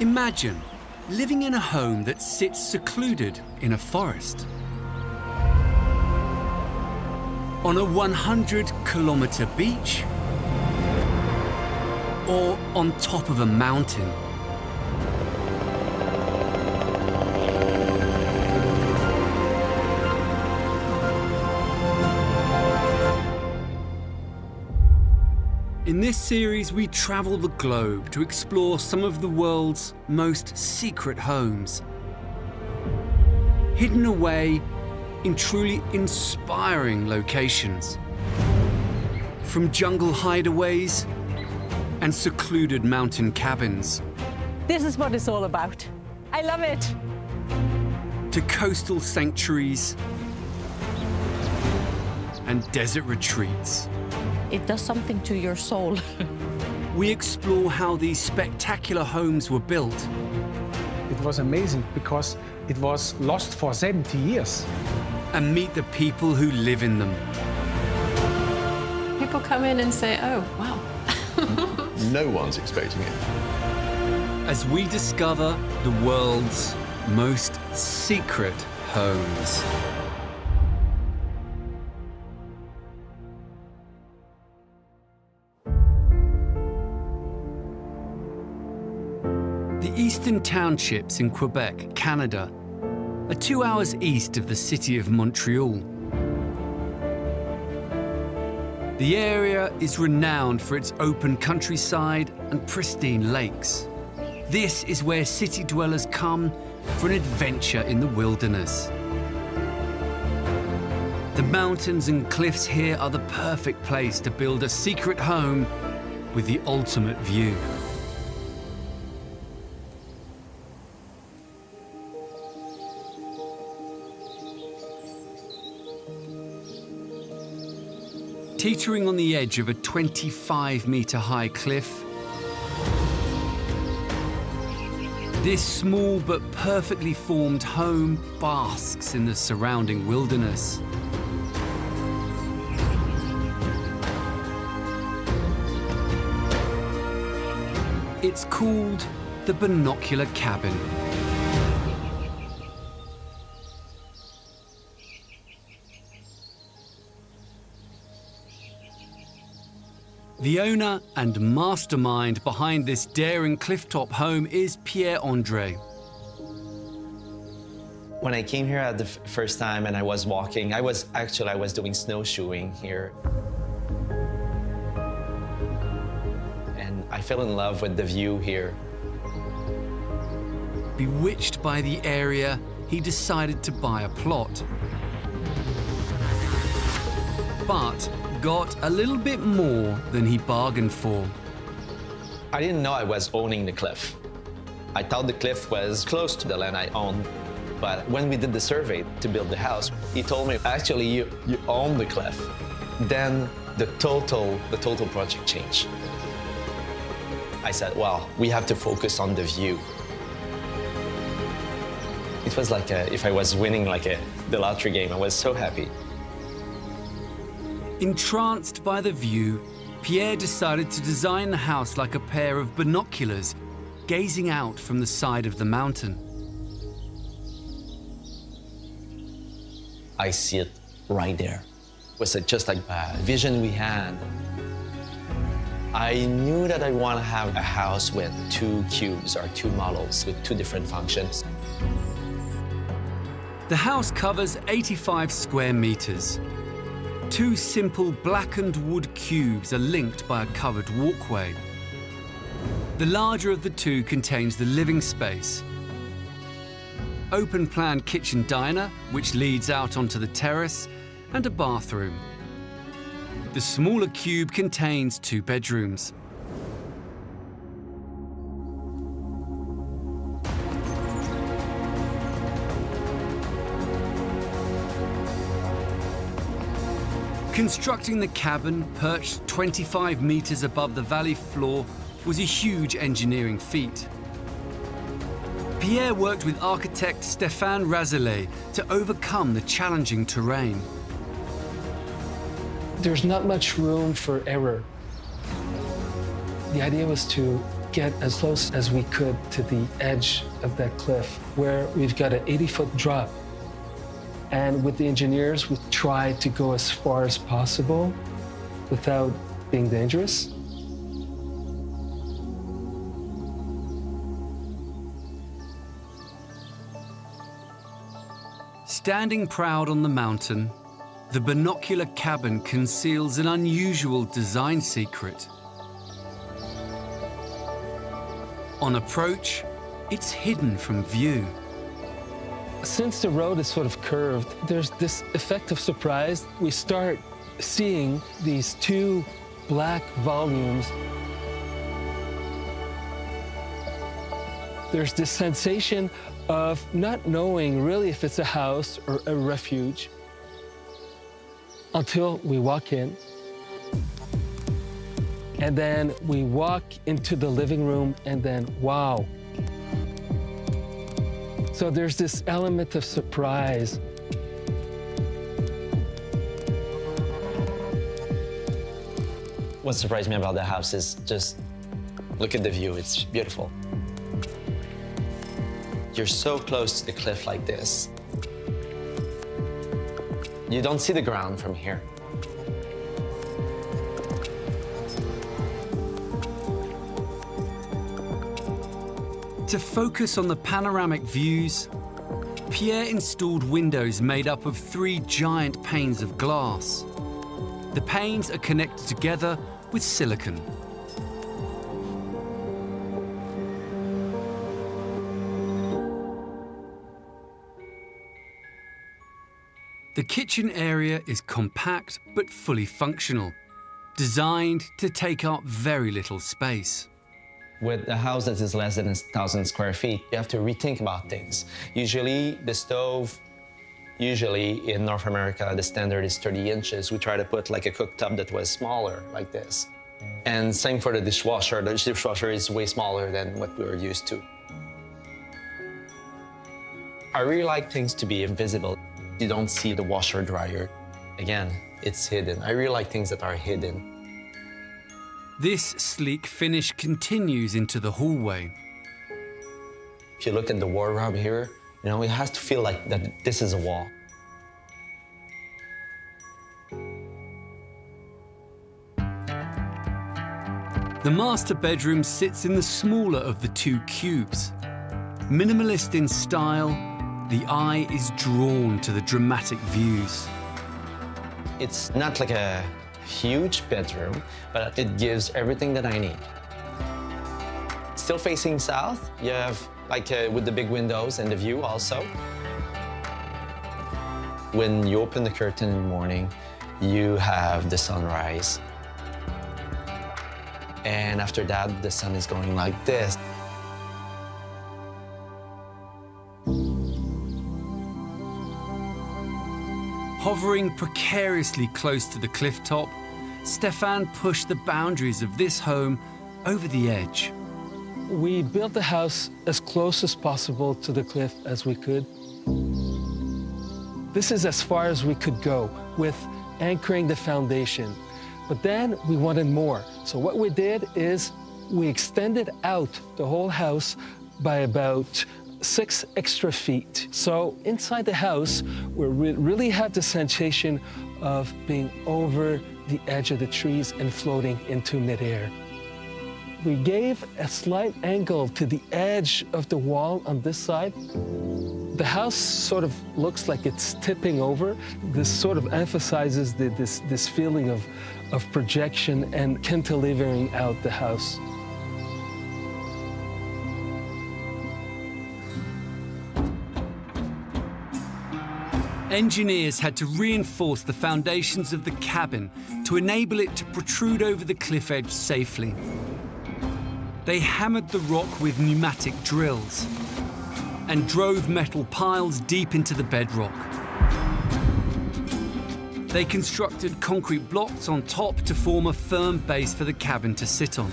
Imagine living in a home that sits secluded in a forest. On a 100-kilometer beach, or on top of a mountain. In this series, we travel the globe to explore some of the world's most secret homes, hidden away in truly inspiring locations. From jungle hideaways and secluded mountain cabins. This is what it's all about. I love it. To coastal sanctuaries and desert retreats. It does something to your soul. We explore how these spectacular homes were built. It was amazing because it was lost for 70 years. And meet the people who live in them. People come in and say, oh, wow. No one's expecting it. As we discover the world's most secret homes. The Eastern Townships in Quebec, Canada, are 2 hours east of the city of Montreal. The area is renowned for its open countryside and pristine lakes. This is where city dwellers come for an adventure in the wilderness. The mountains and cliffs here are the perfect place to build a secret home with the ultimate view. Teetering on the edge of a 25-meter-high cliff, this small but perfectly formed home basks in the surrounding wilderness. It's called the Binocular Cabin. The owner and mastermind behind this daring clifftop home is Pierre Andre. When I came here at the first time and I was walking, I was doing snowshoeing here. And I fell in love with the view here. Bewitched by the area, he decided to buy a plot. But got a little bit more than he bargained for. I didn't know I was owning the cliff. I thought the cliff was close to the land I owned, but when we did the survey to build the house, he told me, actually, you own the cliff. Then the total project changed. I said, well, we have to focus on the view. It was like if I was winning the lottery game. I was so happy. Entranced by the view, Pierre decided to design the house like a pair of binoculars, gazing out from the side of the mountain. I see it right there. It was just like a vision we had. I knew that I want to have a house with 2 cubes or 2 models with 2 different functions. The house covers 85 square meters. 2 simple blackened wood cubes are linked by a covered walkway. The larger of the 2 contains the living space. Open-plan kitchen diner, which leads out onto the terrace, and a bathroom. The smaller cube contains 2 bedrooms. Constructing the cabin, perched 25 meters above the valley floor, was a huge engineering feat. Pierre worked with architect Stéphane Razelet to overcome the challenging terrain. There's not much room for error. The idea was to get as close as we could to the edge of that cliff where we've got an 80-foot drop. And with the engineers, we tried to go as far as possible without being dangerous. Standing proud on the mountain, the Binocular cabin conceals an unusual design secret. On approach, it's hidden from view. Since the road is sort of curved, there's this effect of surprise. We start seeing these two black volumes. There's this sensation of not knowing really if it's a house or a refuge until we walk in. And then we walk into the living room and then, wow. So there's this element of surprise. What surprised me about the house is just look at the view. It's beautiful. You're so close to the cliff like this. You don't see the ground from here. To focus on the panoramic views, Pierre installed windows made up of 3 giant panes of glass. The panes are connected together with silicone. The kitchen area is compact but fully functional, designed to take up very little space. With a house that is less than 1,000 square feet, you have to rethink about things. Usually the stove, in North America, the standard is 30 inches. We try to put like a cooktop that was smaller, like this. And same for the dishwasher. The dishwasher is way smaller than what we were used to. I really like things to be invisible. You don't see the washer dryer. Again, it's hidden. I really like things that are hidden. This sleek finish continues into the hallway. If you look at the wardrobe here, you know, it has to feel like that this is a wall. The master bedroom sits in the smaller of the 2 cubes. Minimalist in style, the eye is drawn to the dramatic views. It's not like a huge bedroom, but it gives everything that I need. Still facing south, you have like with the big windows and the view also. When you open the curtain in the morning, you have the sunrise. And after that, the sun is going like this. Hovering precariously close to the cliff top, Stéphane pushed the boundaries of this home over the edge. We built the house as close as possible to the cliff as we could. This is as far as we could go with anchoring the foundation. But then we wanted more. So what we did is we extended out the whole house by about 6 extra feet. So inside the house, we really had the sensation of being over the edge of the trees and floating into midair. We gave a slight angle to the edge of the wall on this side. The house sort of looks like it's tipping over. This sort of emphasizes this feeling of projection and cantilevering out the house. Engineers had to reinforce the foundations of the cabin to enable it to protrude over the cliff edge safely. They hammered the rock with pneumatic drills and drove metal piles deep into the bedrock. They constructed concrete blocks on top to form a firm base for the cabin to sit on.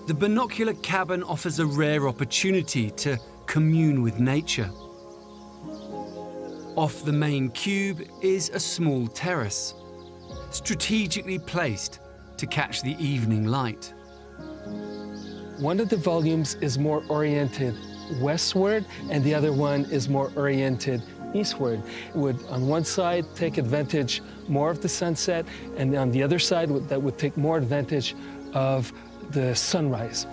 The Binocular cabin offers a rare opportunity to commune with nature. Off the main cube is a small terrace, strategically placed to catch the evening light. One of the volumes is more oriented westward, and the other one is more oriented eastward. Would, on one side, take advantage more of the sunset, and on the other side, that would take more advantage of the sunrise.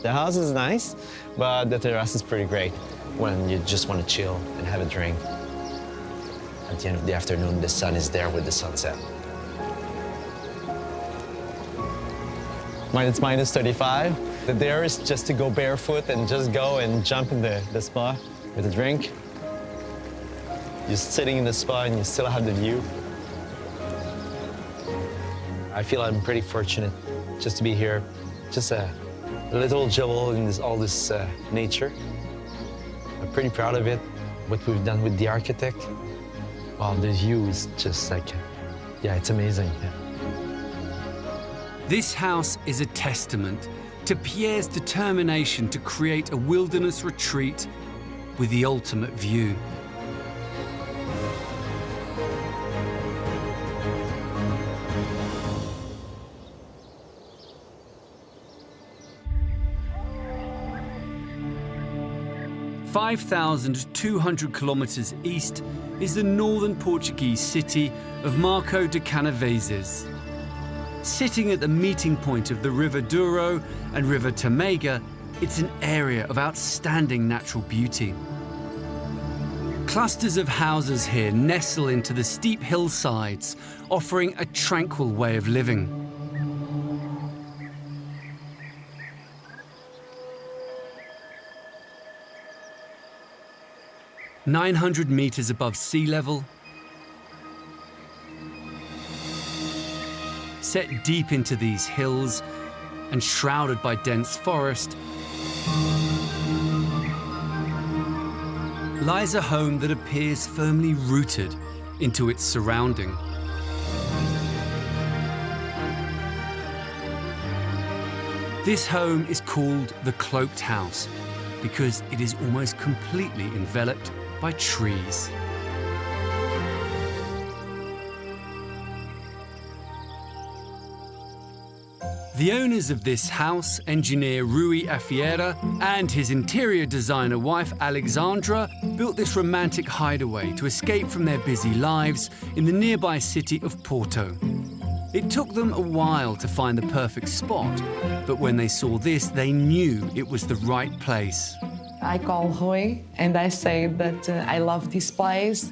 The house is nice, but the terrace is pretty great when you just want to chill and have a drink. At the end of the afternoon, the sun is there with the sunset. It's minus 35. The dare is just to go barefoot and just go and jump in the spa with a drink. You're sitting in the spa and you still have the view. I feel I'm pretty fortunate just to be here. Just a little jewel in all this nature. I'm pretty proud of it, what we've done with the architect. Wow, the view is just like, yeah, it's amazing. Yeah. This house is a testament to Pierre's determination to create a wilderness retreat with the ultimate view. (5,200 kilometers east is the northern Portuguese city of Marco de Canaveses. Sitting at the meeting point of the River Douro and River Tamega, it's an area of outstanding natural beauty. Clusters of houses here nestle into the steep hillsides, offering a tranquil way of living. (900 meters above sea level), set deep into these hills and shrouded by dense forest, lies a home that appears firmly rooted into its surrounding. This home is called the Cloaked House because it is almost completely enveloped by trees. The owners of this house, engineer Rui Afiera and his interior designer wife Alexandra, built this romantic hideaway to escape from their busy lives in the nearby city of Porto. It took them a while to find the perfect spot, but when they saw this, they knew it was the right place. I call Rui and I say that I love this place.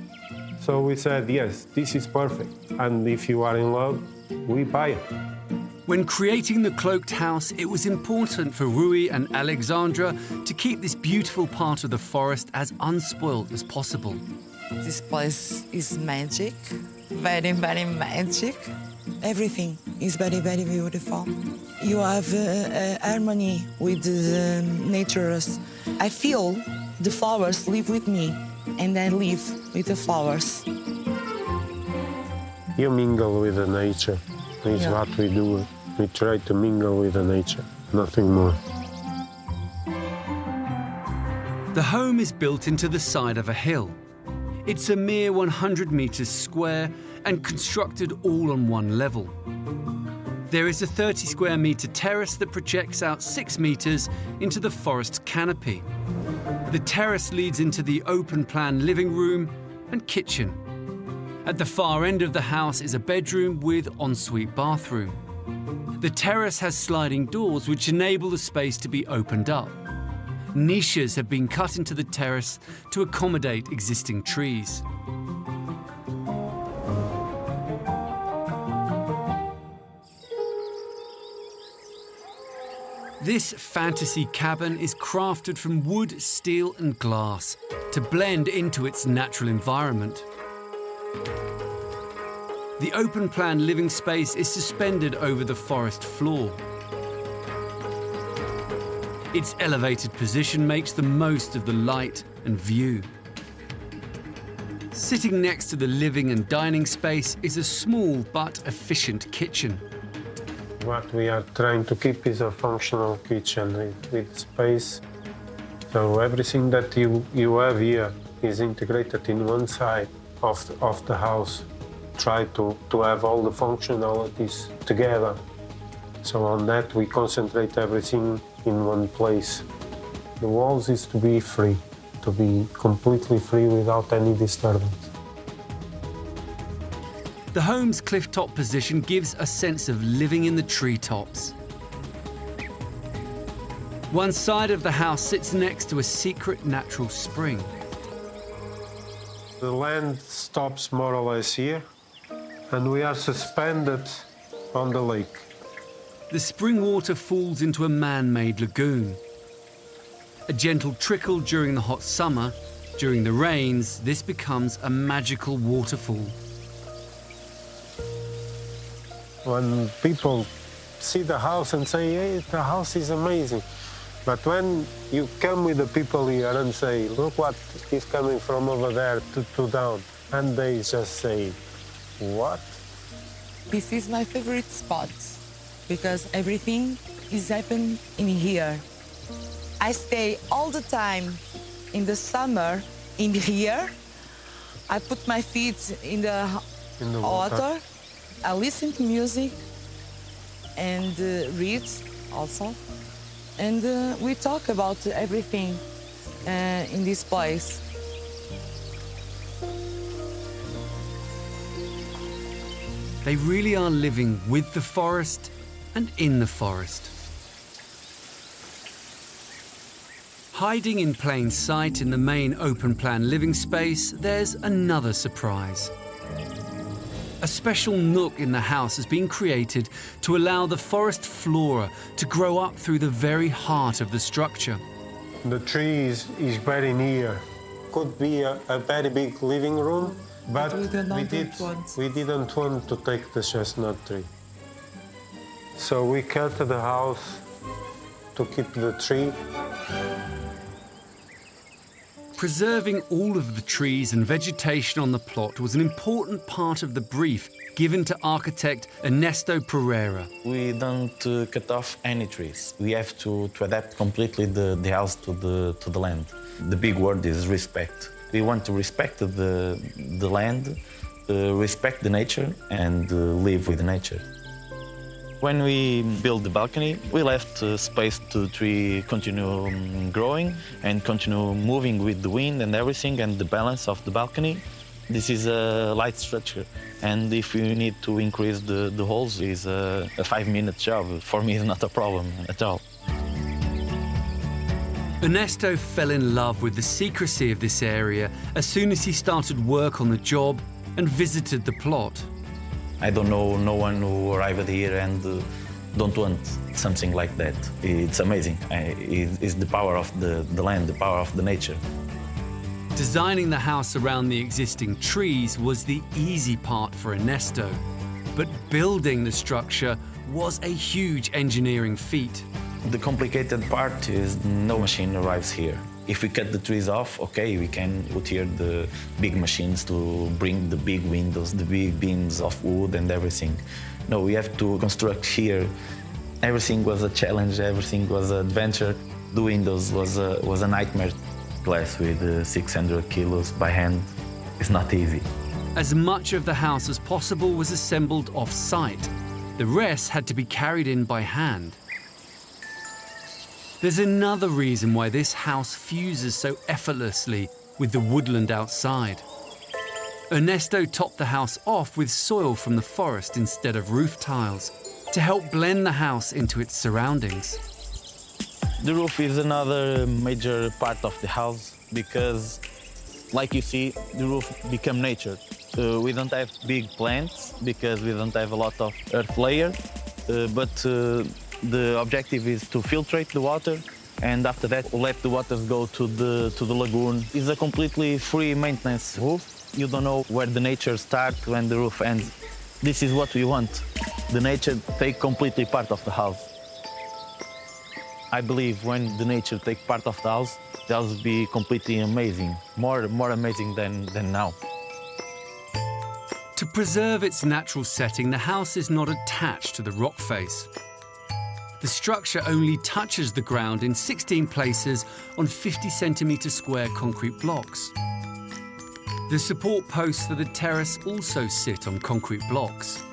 So we said, yes, this is perfect. And if you are in love, we buy it. When creating the Cloaked House, it was important for Rui and Alexandra to keep this beautiful part of the forest as unspoiled as possible. This place is magic, very, very magic. Everything is very, very beautiful. You have harmony with the nature. I feel the flowers live with me, and I live with the flowers. You mingle with the nature. It's what we do. We try to mingle with the nature, nothing more. The home is built into the side of a hill. It's a mere 100 meters square and constructed all on one level. There is a 30 square meter terrace that projects out 6 meters into the forest canopy. The terrace leads into the open plan living room and kitchen. At the far end of the house is a bedroom with ensuite bathroom. The terrace has sliding doors which enable the space to be opened up. Niches have been cut into the terrace to accommodate existing trees. This fantasy cabin is crafted from wood, steel and glass to blend into its natural environment. The open-plan living space is suspended over the forest floor. Its elevated position makes the most of the light and view. Sitting next to the living and dining space is a small but efficient kitchen. What we are trying to keep is a functional kitchen with space So everything that you have here is integrated in one side of the house. Try to have all the functionalities together. So on that we concentrate everything in one place. The walls is to be free, to be completely free without any disturbance. The home's clifftop position gives a sense of living in the treetops. One side of the house sits next to a secret natural spring. The land stops more or less here, and we are suspended on the lake. The spring water falls into a man-made lagoon. A gentle trickle during the hot summer. During the rains, this becomes a magical waterfall. When people see the house and say, hey, the house is amazing. But when you come with the people here and say, look what is coming from over there to down, and they just say, what? This is my favorite spot because everything is happening in here. I stay all the time in the summer in here. I put my feet in the water. I listen to music and read also. And we talk about everything in this place. They really are living with the forest and in the forest. Hiding in plain sight in the main open-plan living space, there's another surprise. A special nook in the house has been created to allow the forest flora to grow up through the very heart of the structure. The tree is very near. Could be a very big living room, but we didn't want to take the chestnut tree. So we cut the house to keep the tree. Preserving all of the trees and vegetation on the plot was an important part of the brief given to architect Ernesto Pereira. We don't cut off any trees. We have to adapt completely the house to the land. The big word is respect. We want to respect the land, respect the nature, and live with nature. When we built the balcony, we left space to tree continue growing and continue moving with the wind and everything and the balance of the balcony. This is a light structure, and if you need to increase the holes, it's a 5-minute job. For me, it's not a problem at all. Ernesto fell in love with the secrecy of this area as soon as he started work on the job and visited the plot. I don't know no one who arrived here and don't want something like that. It's amazing. It's the power of the land, the power of the nature. Designing the house around the existing trees was the easy part for Ernesto, but building the structure was a huge engineering feat. The complicated part is no machine arrives here. If we cut the trees off, okay, we can put here the big machines to bring the big windows, the big beams of wood and everything. No, we have to construct here. Everything was a challenge, everything was an adventure. The windows was a nightmare. Glass with 600 kilos by hand is not easy. As much of the house as possible was assembled off-site. The rest had to be carried in by hand. There's another reason why this house fuses so effortlessly with the woodland outside. Ernesto topped the house off with soil from the forest instead of roof tiles to help blend the house into its surroundings. The roof is another major part of the house because, like you see, the roof become nature. We don't have big plants because we don't have a lot of earth layer, but the objective is to filtrate the water, and after that, let the waters go to the lagoon. It's a completely free maintenance roof. You don't know where the nature starts, when the roof ends. This is what we want. The nature take completely part of the house. I believe when the nature take part of the house will be completely amazing, more amazing than now. To preserve its natural setting, the house is not attached to the rock face. The structure only touches the ground in 16 places on 50 centimetre square concrete blocks. The support posts for the terrace also sit on concrete blocks.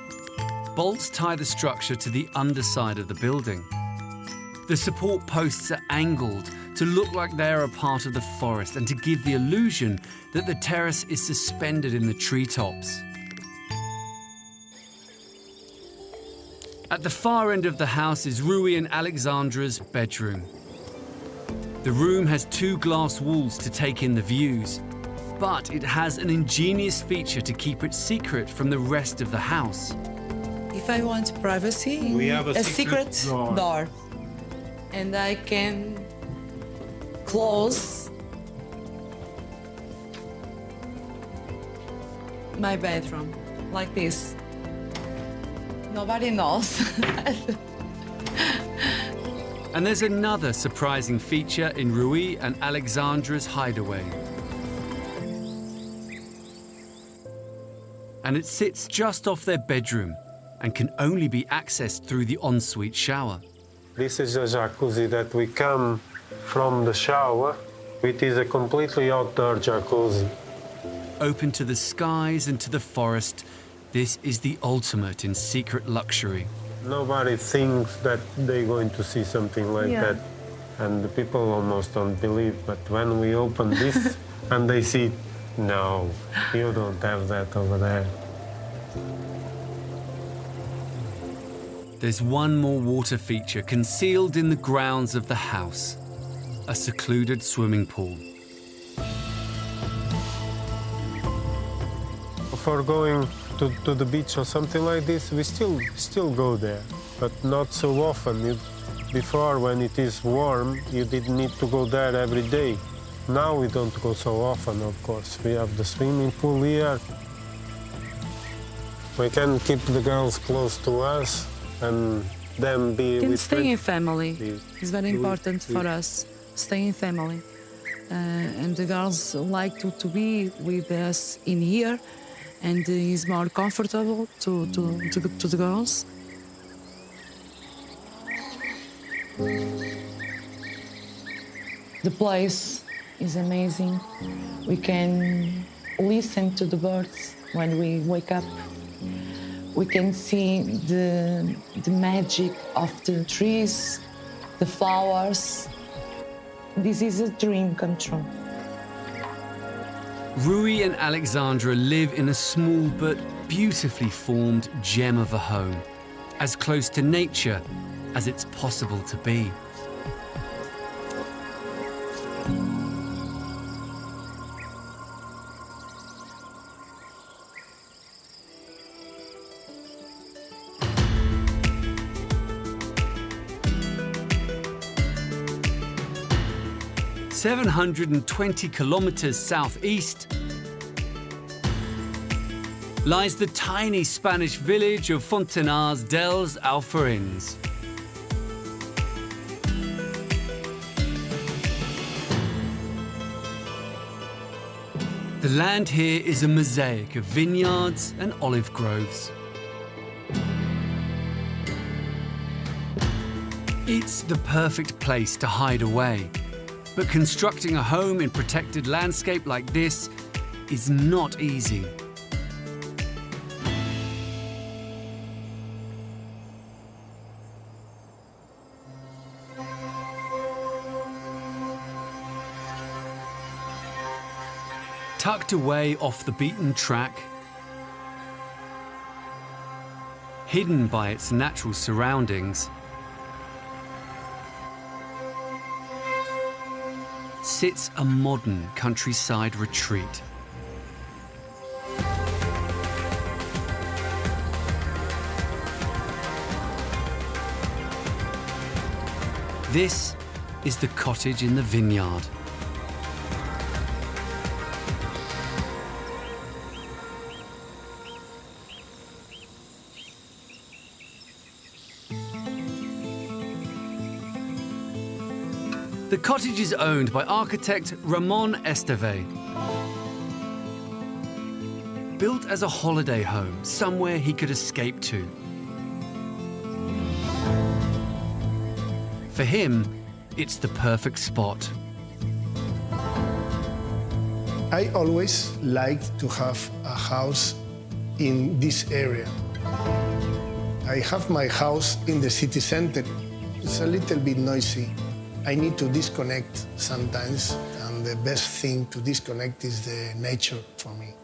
Bolts tie the structure to the underside of the building. The support posts are angled to look like they're a part of the forest and to give the illusion that the terrace is suspended in the treetops. At the far end of the house is Rui and Alexandra's bedroom. The room has 2 glass walls to take in the views, but it has an ingenious feature to keep it secret from the rest of the house. If I want privacy, We have a secret secret door. And I can close my bedroom like this. Nobody knows. And there's another surprising feature in Rui and Alexandra's hideaway. And it sits just off their bedroom and can only be accessed through the ensuite shower. This is a jacuzzi that we come from the shower. It is a completely outdoor jacuzzi. Open to the skies and to the forest, this is the ultimate in secret luxury. Nobody thinks that they're going to see something like that. And the people almost don't believe. But when we open this and they see, no, you don't have that over there. There's one more water feature concealed in the grounds of the house, a secluded swimming pool. For going to the beach or something like this, we still go there, but not so often. Before, when it is warm, you didn't need to go there every day. Now we don't go so often, of course. We have the swimming pool here. We can keep the girls close to us and them be Can with stay in friends. family. We- It's very we- important for us. Stay in family. And the girls like to be with us in here, and it's more comfortable to the girls. The place is amazing. We can listen to the birds when we wake up. We can see the magic of the trees, the flowers. This is a dream come true. Rui and Alexandra live in a small but beautifully formed gem of a home, as close to nature as it's possible to be. "720 kilometers southeast lies the tiny Spanish village of Fontanars dels Alforins. The land here is a mosaic of vineyards and olive groves. It's the perfect place to hide away, but constructing a home in protected landscape like this is not easy. Tucked away off the beaten track, hidden by its natural surroundings, sits a modern countryside retreat. This is the cottage in the vineyard. The cottage is owned by architect Ramon Esteve. Built as a holiday home, somewhere he could escape to. For him, it's the perfect spot. I always liked to have a house in this area. I have my house in the city center. It's a little bit noisy. I need to disconnect sometimes, and the best thing to disconnect is the nature for me.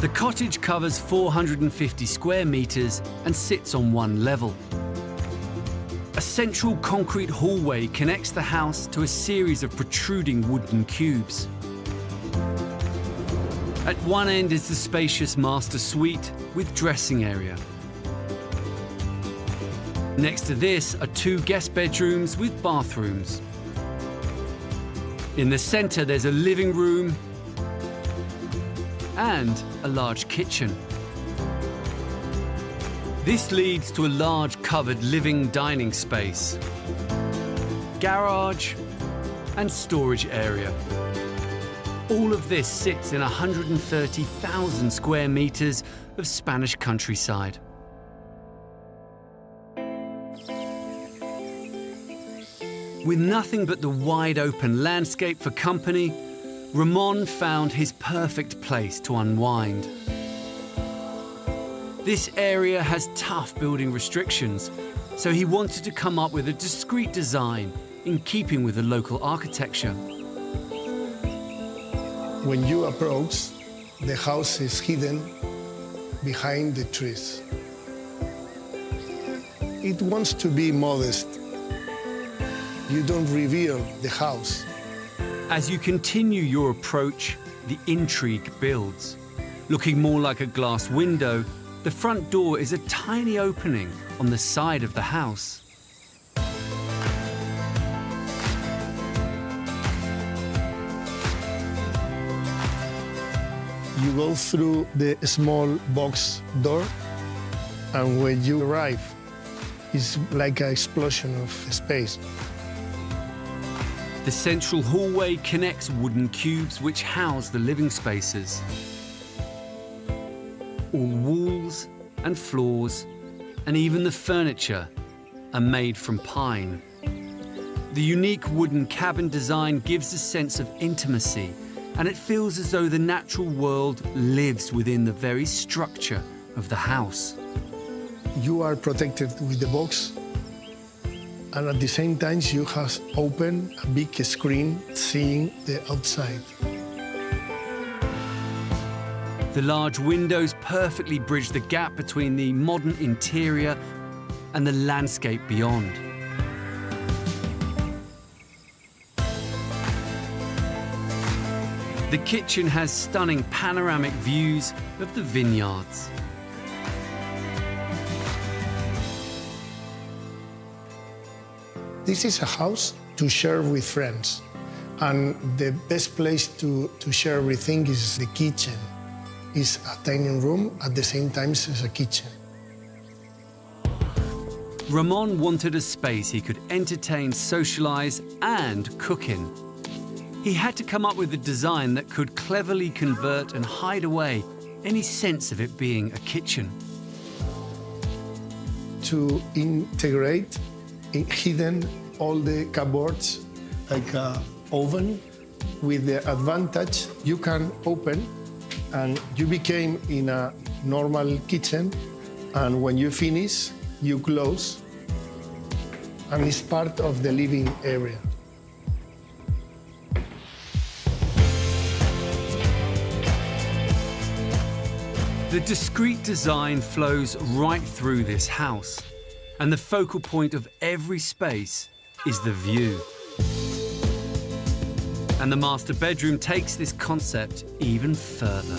The cottage covers 450 square meters and sits on one level. A central concrete hallway connects the house to a series of protruding wooden cubes. At one end is the spacious master suite with dressing area. Next to this are 2 guest bedrooms with bathrooms. In the center, there's a living room and a large kitchen. This leads to a large covered living dining space, garage, and storage area. All of this sits in 130,000 square meters of Spanish countryside. With nothing but the wide open landscape for company, Ramon found his perfect place to unwind. This area has tough building restrictions, so he wanted to come up with a discreet design in keeping with the local architecture. When you approach, the house is hidden behind the trees. It wants to be modest. You don't reveal the house. As you continue your approach, the intrigue builds. Looking more like a glass window, the front door is a tiny opening on the side of the house. You go through the small box door, and when you arrive, it's like an explosion of space. The central hallway connects wooden cubes which house the living spaces. All walls and floors, and even the furniture, are made from pine. The unique wooden cabin design gives a sense of intimacy, and it feels as though the natural world lives within the very structure of the house. You are protected with the box, and at the same time you have opened a big screen seeing the outside. The large windows perfectly bridge the gap between the modern interior and the landscape beyond. The kitchen has stunning panoramic views of the vineyards. This is a house to share with friends, and the best place to share everything is the kitchen. It's a dining room, at the same time it's a kitchen. Ramon wanted a space he could entertain, socialize, and cook in. He had to come up with a design that could cleverly convert and hide away any sense of it being a kitchen. To integrate hidden all the cupboards like an oven, with the advantage you can open and you became in a normal kitchen, and when you finish you close and it's part of the living area. The discreet design flows right through this house, and the focal point of every space is the view. And the master bedroom takes this concept even further.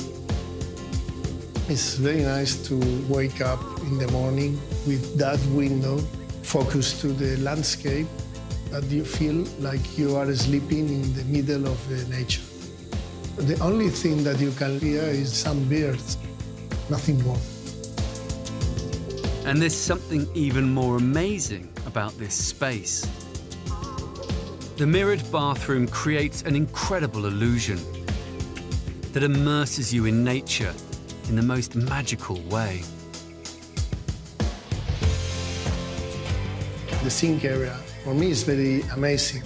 It's very nice to wake up in the morning with that window focused to the landscape, that you feel like you are sleeping in the middle of the nature. The only thing that you can hear is some birds, nothing more. And there's something even more amazing about this space. The mirrored bathroom creates an incredible illusion that immerses you in nature in the most magical way. the sink area. For me, it's very amazing.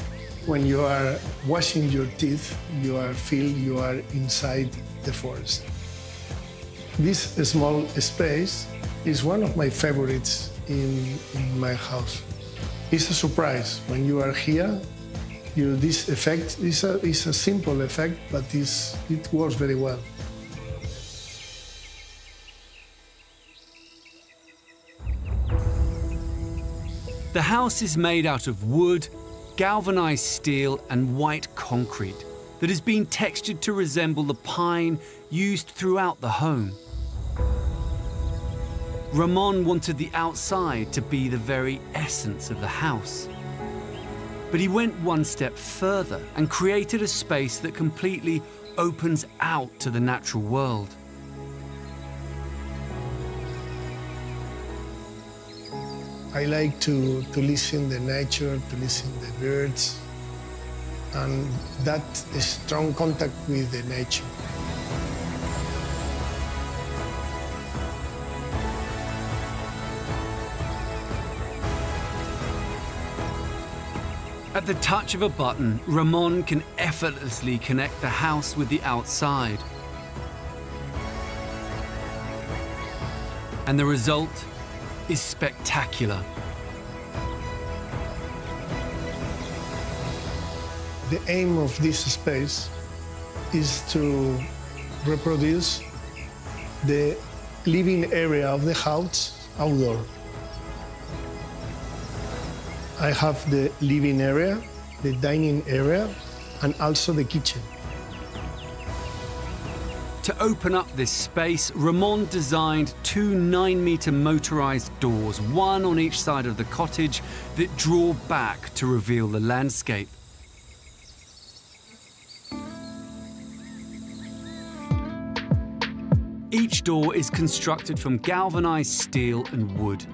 When you are washing your teeth, you are inside the forest. This small space is one of my favorites in my house. It's a surprise. When you are here, this effect is a simple effect, but it works very well. The house is made out of wood, galvanized steel and white concrete that has been textured to resemble the pine used throughout the home. Ramon wanted the outside to be the very essence of the house. But he went one step further and created a space that completely opens out to the natural world. I like to listen to nature, to listen to the birds, and that strong contact with the nature. At the touch of a button, Ramon can effortlessly connect the house with the outside. And the result is spectacular. The aim of this space is to reproduce the living area of the house outdoor. I have the living area, the dining area, and also the kitchen. To open up this space, Ramon designed 2 9-meter motorized doors, one on each side of the cottage, that draw back to reveal the landscape. Each door is constructed from galvanized steel and wood.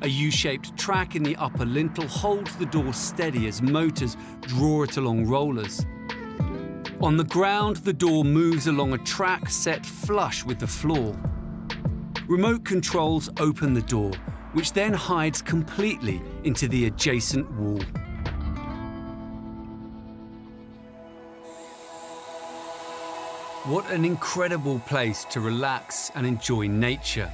A U-shaped track in the upper lintel holds the door steady as motors draw it along rollers. On the ground, the door moves along a track set flush with the floor. Remote controls open the door, which then hides completely into the adjacent wall. What an incredible place to relax and enjoy nature.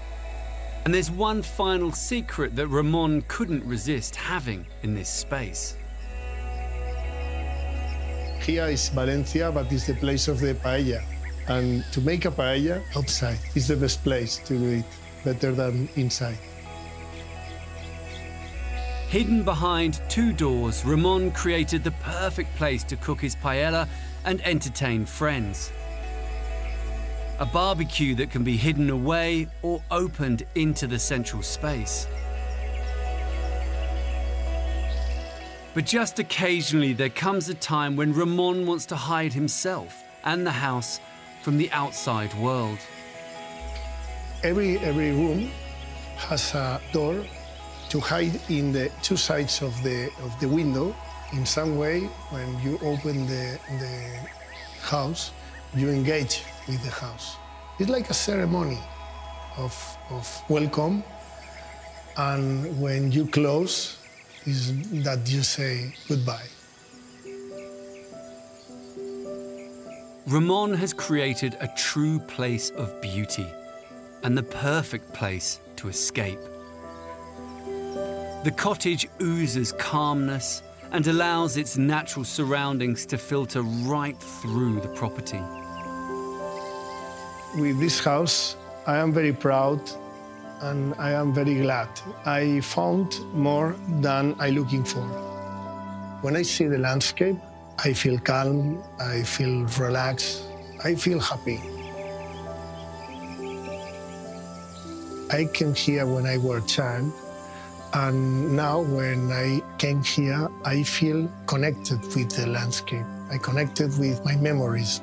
And there's one final secret that Ramon couldn't resist having in this space. Here is Valencia, but it's the place of the paella. And to make a paella, outside is the best place to do it, better than inside. Hidden behind 2 doors, Ramon created the perfect place to cook his paella and entertain friends. A barbecue that can be hidden away or opened into the central space. But just occasionally there comes a time when Ramon wants to hide himself and the house from the outside world. Every room has a door to hide in the 2 sides of the window. In some way, when you open the house, you engage with the house. It's like a ceremony of welcome, and when you close, is that you say goodbye. Ramon has created a true place of beauty and the perfect place to escape. The cottage oozes calmness and allows its natural surroundings to filter right through the property. With this house, I am very proud and I am very glad. I found more than I'm looking for. When I see the landscape, I feel calm, I feel relaxed, I feel happy. I came here when I was a child, and now when I came here, I feel connected with the landscape. I connected with my memories.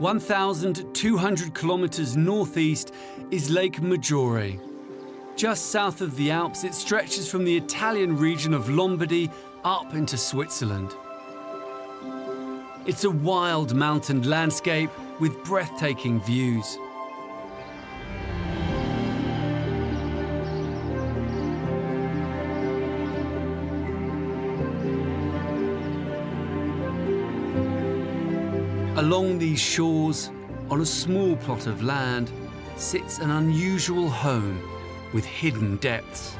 (1,200 kilometers northeast is Lake Maggiore. Just south of the Alps, it stretches from the Italian region of Lombardy up into Switzerland. It's a wild mountain landscape with breathtaking views. Along these shores, on a small plot of land, sits an unusual home with hidden depths.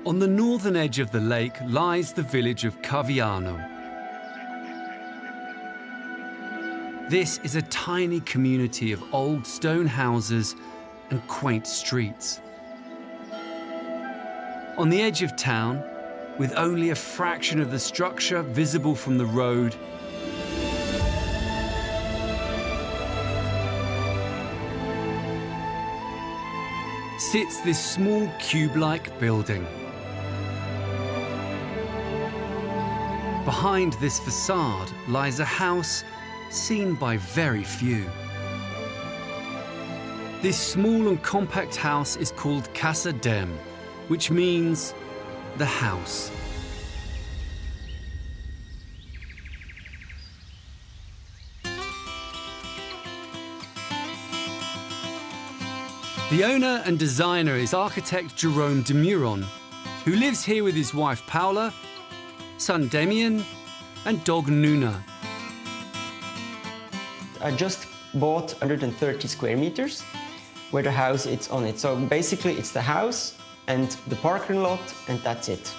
On the northern edge of the lake lies the village of Caviano. This is a tiny community of old stone houses and quaint streets. On the edge of town, with only a fraction of the structure visible from the road, sits this small cube-like building. Behind this facade lies a house seen by very few. This small and compact house is called Casa Dem, which means the house. The owner and designer is architect Jerome de Muron, who lives here with his wife Paula, son Damien, and dog Nuna. I just bought 130 square meters where the house is on it. So basically it's the house and the parking lot, and that's it.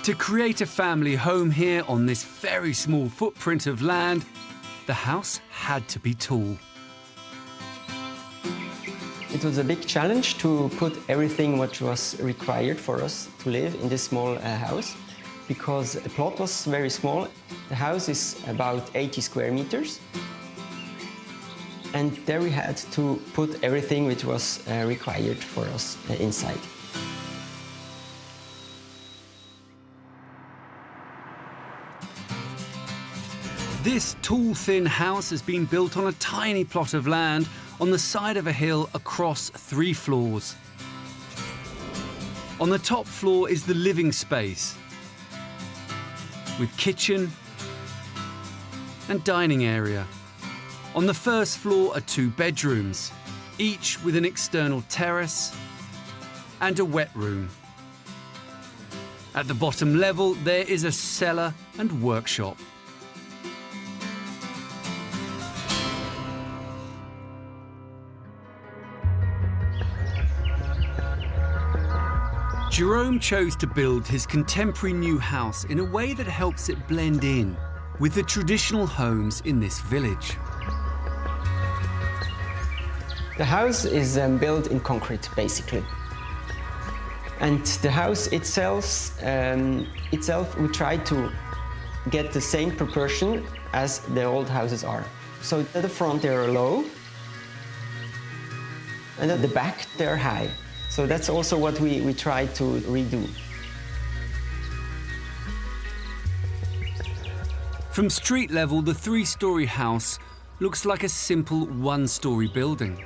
To create a family home here on this very small footprint of land, the house had to be tall. It was a big challenge to put everything what was required for us to live in this small house, because the plot was very small. The house is about 80 square meters. And there we had to put everything which was required for us inside. This tall, thin house has been built on a tiny plot of land on the side of a hill across 3 floors. On the top floor is the living space, with kitchen and dining area. On the first floor are 2 bedrooms, each with an external terrace and a wet room. At the bottom level, there is a cellar and workshop. Jerome chose to build his contemporary new house in a way that helps it blend in with the traditional homes in this village. The house is built in concrete, basically. And the house itself, we try to get the same proportion as the old houses are. So at the front, they are low, and at the back, they're high. So that's also what we try to redo. From street level, the 3-story house looks like a simple 1-story building.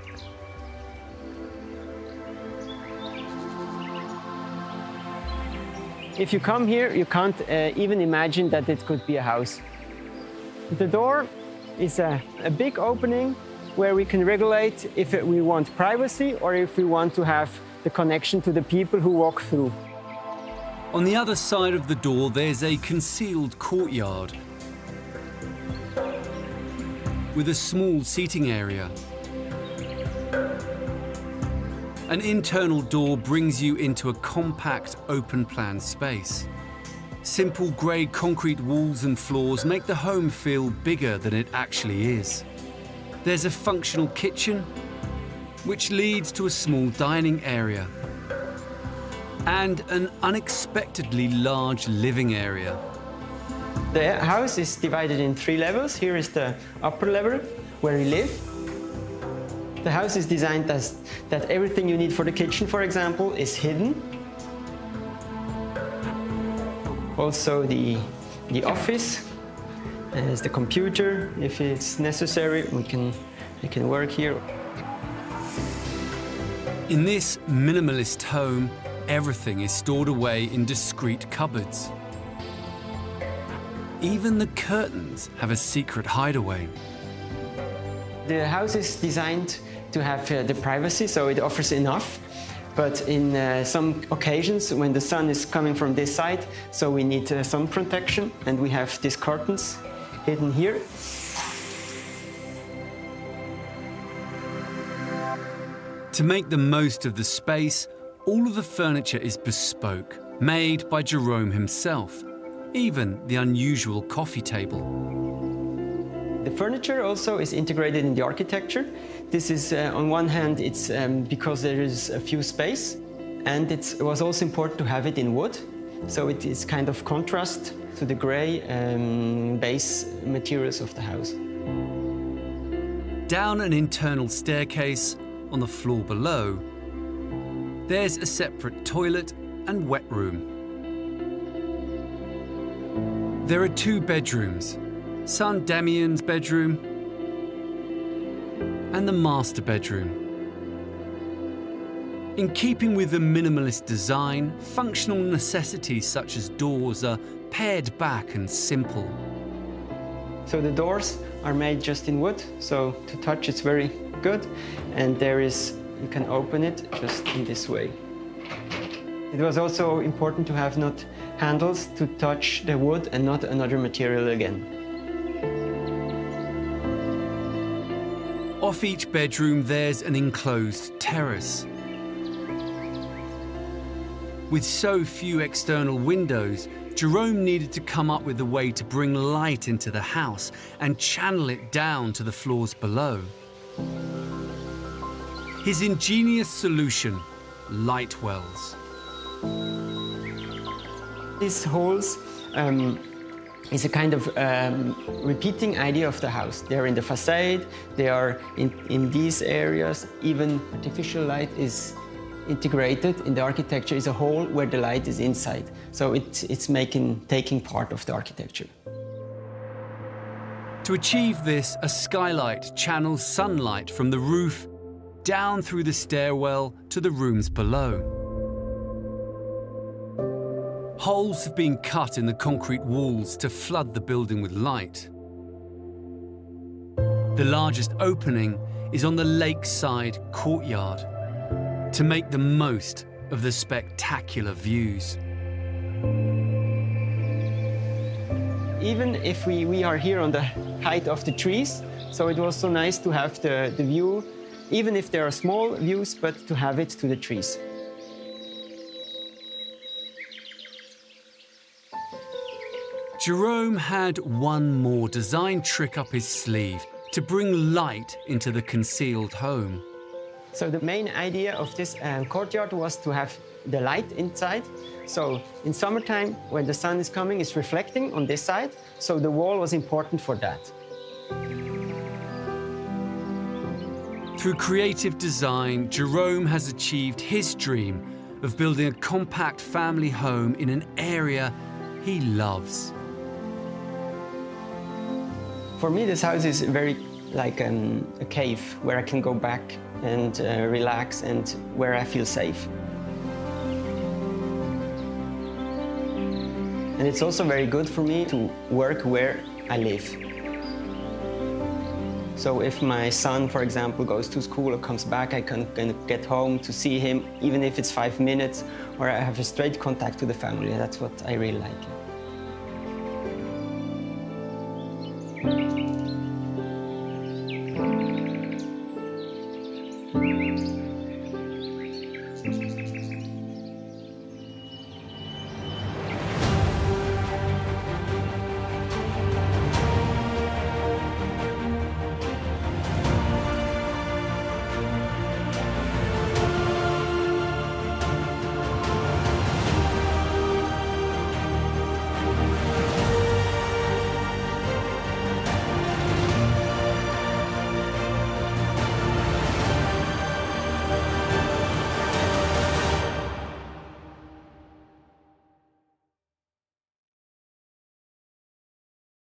If you come here, you can't even imagine that it could be a house. The door is a big opening where we can regulate if we want privacy or if we want to have the connection to the people who walk through. On the other side of the door, there's a concealed courtyard with a small seating area. An internal door brings you into a compact, open-plan space. Simple grey concrete walls and floors make the home feel bigger than it actually is. There's a functional kitchen, which leads to a small dining area and an unexpectedly large living area. The house is divided in 3 levels. Here is the upper level where we live. The house is designed that everything you need for the kitchen, for example, is hidden. Also the office, as the computer. If it's necessary, we can work here. In this minimalist home, everything is stored away in discreet cupboards. Even the curtains have a secret hideaway. The house is designed to have the privacy, so it offers enough. But in some occasions, when the sun is coming from this side, so we need sun protection, and we have these curtains hidden here. To make the most of the space, all of the furniture is bespoke, made by Jerome himself, even the unusual coffee table. The furniture also is integrated in the architecture. This is, on one hand, it's because there is a few space, and it was also important to have it in wood, so it is kind of contrast to the gray base materials of the house. Down an internal staircase, on the floor below, there's a separate toilet and wet room. There are 2 bedrooms, son Damien's bedroom and the master bedroom. In keeping with the minimalist design, functional necessities such as doors are pared back and simple. So the doors are made just in wood, so to touch it's very good. And you can open it just in this way. It was also important to have not handles to touch the wood and not another material again. Off each bedroom, there's an enclosed terrace. With so few external windows, Jerome needed to come up with a way to bring light into the house and channel it down to the floors below. His ingenious solution, light wells. These holes is a kind of repeating idea of the house. They're in the facade, they are in these areas. Even artificial light is integrated in the architecture, is a hole where the light is inside. So it's taking part of the architecture. To achieve this, a skylight channels sunlight from the roof down through the stairwell to the rooms below. Holes have been cut in the concrete walls to flood the building with light. The largest opening is on the lakeside courtyard to make the most of the spectacular views. Even if we are here on the height of the trees, so it was so nice to have the view, even if there are small views, but to have it to the trees. Jerome had one more design trick up his sleeve to bring light into the concealed home. So the main idea of this courtyard was to have the light inside. So in summertime, when the sun is coming, it's reflecting on this side. So the wall was important for that. Through creative design, Jerome has achieved his dream of building a compact family home in an area he loves. For me, this house is very like a cave where I can go back and relax and where I feel safe. And it's also very good for me to work where I live. So if my son, for example, goes to school or comes back, I can get home to see him, even if it's 5 minutes, or I have a straight contact to the family. That's what I really like.